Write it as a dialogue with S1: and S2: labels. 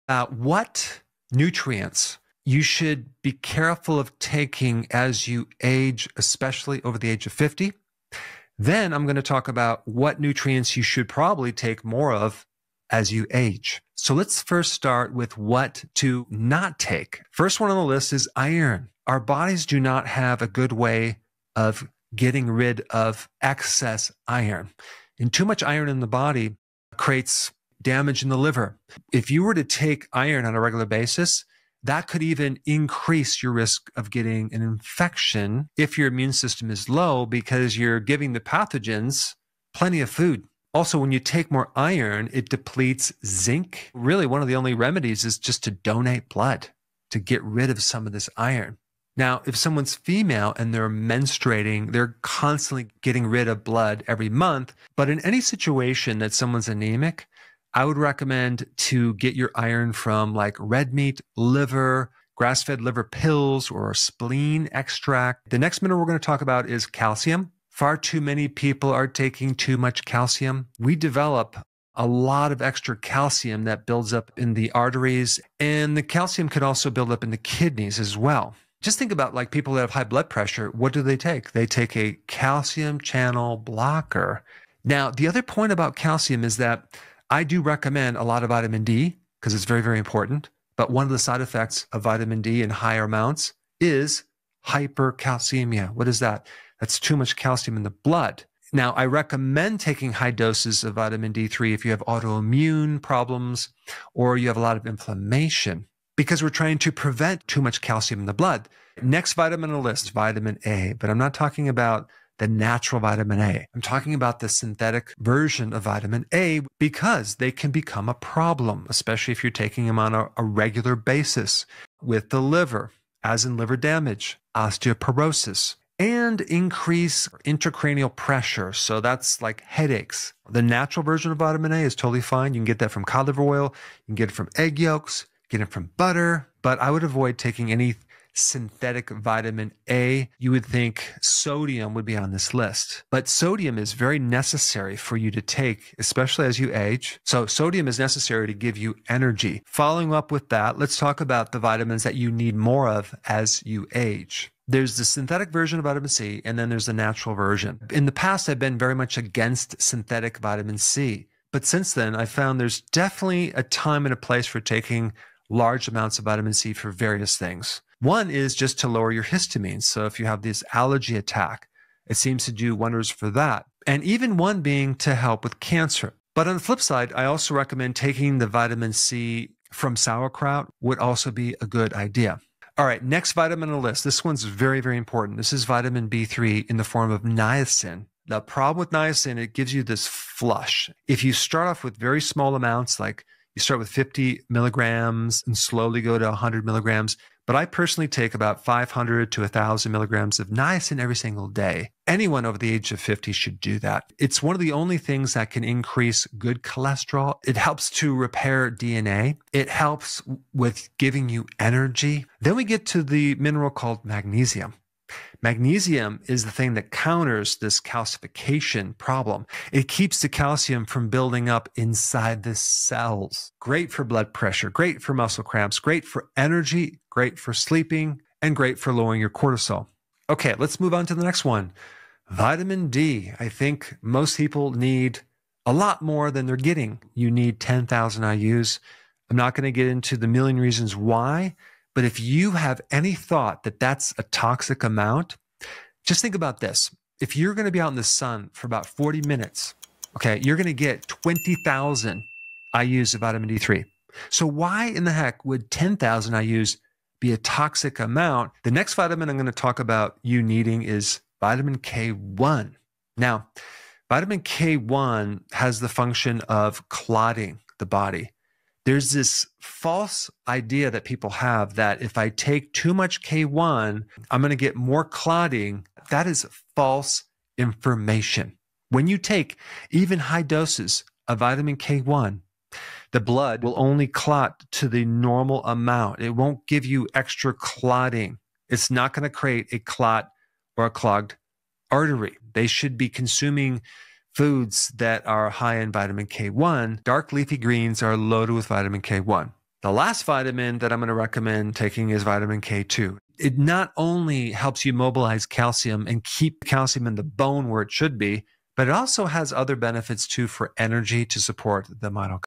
S1: what nutrients you should be careful of taking as you age, especially over the age of 50. Then I'm going to talk about what nutrients you should probably take more of as you age. So let's first start with what to not take. First one on the list is iron. Our bodies do not have a good way of getting rid of excess iron. And too much iron in the body creates damage in the liver. If you were to take iron on a regular basis, that could even increase your risk of getting an infection if your immune system is low because you're giving the pathogens plenty of food. Also, when you take more iron, it depletes zinc. Really, one of the only remedies is just to donate blood to get rid of some of this iron. Now, if someone's female and they're menstruating, they're constantly getting rid of blood every month. But in any situation that someone's anemic, I would recommend to get your iron from like red meat, liver, grass-fed liver pills, or spleen extract. The next mineral we're going to talk about is calcium. Far too many people are taking too much calcium. We develop a lot of extra calcium that builds up in the arteries, and the calcium could also build up in the kidneys as well. Just think about like people that have high blood pressure. What do they take? They take a calcium channel blocker. Now, the other point about calcium is that I do recommend a lot of vitamin D because it's very, very important. But one of the side effects of vitamin D in higher amounts is hypercalcemia. What is that? That's too much calcium in the blood. Now, I recommend taking high doses of vitamin D3 if you have autoimmune problems or you have a lot of inflammation because we're trying to prevent too much calcium in the blood. Next vitamin on the list, vitamin A, but I'm not talking about the natural vitamin A. I'm talking about the synthetic version of vitamin A because they can become a problem, especially if you're taking them on a regular basis with the liver, as in liver damage, osteoporosis, and increase intracranial pressure. So that's like headaches. The natural version of vitamin A is totally fine. You can get that from cod liver oil. You can get it from egg yolks, get it from butter, but I would avoid taking any synthetic vitamin A. You would think sodium would be on this list, but sodium is very necessary for you to take, especially as you age. So sodium is necessary to give you energy. Following up with that, let's talk about the vitamins that you need more of as you age. There's the synthetic version of vitamin C, and then there's the natural version. In the past, I've been very much against synthetic vitamin C, but since then, I found there's definitely a time and a place for taking large amounts of vitamin C for various things. One is just to lower your histamine. So if you have this allergy attack, it seems to do wonders for that. And even one being to help with cancer. But on the flip side, I also recommend taking the vitamin C from sauerkraut would also be a good idea. All right, next vitamin on the list. This one's very, very important. This is vitamin B3 in the form of niacin. The problem with niacin, it gives you this flush. If you start off with very small amounts, like you start with 50 milligrams and slowly go to 100 milligrams, but I personally take about 500 to 1,000 milligrams of niacin every single day. Anyone over the age of 50 should do that. It's one of the only things that can increase good cholesterol. It helps to repair DNA. It helps with giving you energy. Then we get to the mineral called magnesium. Magnesium is the thing that counters this calcification problem. It keeps the calcium from building up inside the cells. Great for blood pressure, great for muscle cramps, great for energy, great for sleeping, and great for lowering your cortisol. Okay, let's move on to the next one. Vitamin D. I think most people need a lot more than they're getting. You need 10,000 IUs. I'm not going to get into the million reasons why, but if you have any thought that that's a toxic amount, just think about this. If you're going to be out in the sun for about 40 minutes, okay, you're going to get 20,000 IUs of vitamin D3. So why in the heck would 10,000 IUs be a toxic amount? The next vitamin I'm going to talk about you needing is vitamin K1. Now, vitamin K1 has the function of clotting the body. There's this false idea that people have that if I take too much K1, I'm going to get more clotting. That is false information. When you take even high doses of vitamin K1, the blood will only clot to the normal amount. It won't give you extra clotting. It's not going to create a clot or a clogged artery. They should be consuming foods that are high in vitamin K1. Dark leafy greens are loaded with vitamin K1. The last vitamin that I'm going to recommend taking is vitamin K2. It not only helps you mobilize calcium and keep calcium in the bone where it should be, but it also has other benefits too for energy to support the mitochondria.